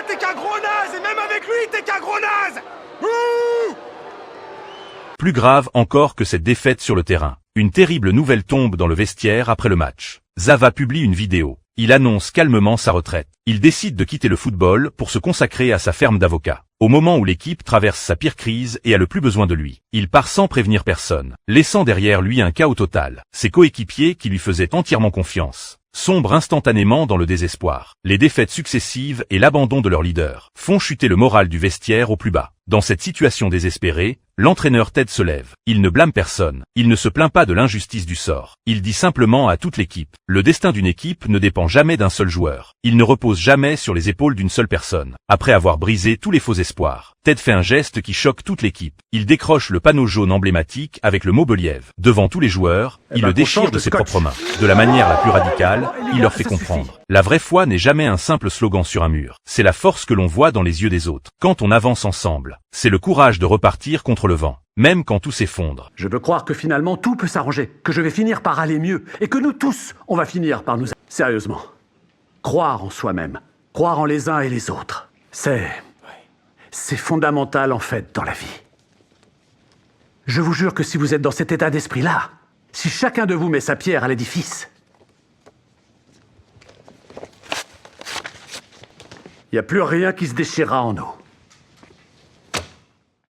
t'es qu'un gros naze, et même avec lui, t'es qu'un gros naze. Ouh. Plus grave encore que cette défaite sur le terrain. Une terrible nouvelle tombe dans le vestiaire après le match. Zava publie une vidéo. Il annonce calmement sa retraite. Il décide de quitter le football pour se consacrer à sa ferme d'avocat. Au moment où l'équipe traverse sa pire crise et a le plus besoin de lui, il part sans prévenir personne, laissant derrière lui un chaos total. Ses coéquipiers qui lui faisaient entièrement confiance sombrent instantanément dans le désespoir. Les défaites successives et l'abandon de leur leader font chuter le moral du vestiaire au plus bas. Dans cette situation désespérée, l'entraîneur Ted se lève. Il ne blâme personne. Il ne se plaint pas de l'injustice du sort. Il dit simplement à toute l'équipe: le destin d'une équipe ne dépend jamais d'un seul joueur. Il ne repose jamais sur les épaules d'une seule personne. Après avoir brisé tous les faux espoirs, Ted fait un geste qui choque toute l'équipe. Il décroche le panneau jaune emblématique avec le mot Believ. Devant tous les joueurs, il le déchire de ses propres mains. De la manière la plus radicale, il leur fait comprendre: la vraie foi n'est jamais un simple slogan sur un mur. C'est la force que l'on voit dans les yeux des autres. Quand on avance ensemble, c'est le courage de repartir contre le vent, même quand tout s'effondre. Je veux croire que finalement tout peut s'arranger, que je vais finir par aller mieux, et que nous tous, on va finir par nous... Sérieusement, croire en soi-même, croire en les uns et les autres, c'est fondamental en fait dans la vie. Je vous jure que si vous êtes dans cet état d'esprit-là, si chacun de vous met sa pierre à l'édifice, il n'y a plus rien qui se déchirera en nous.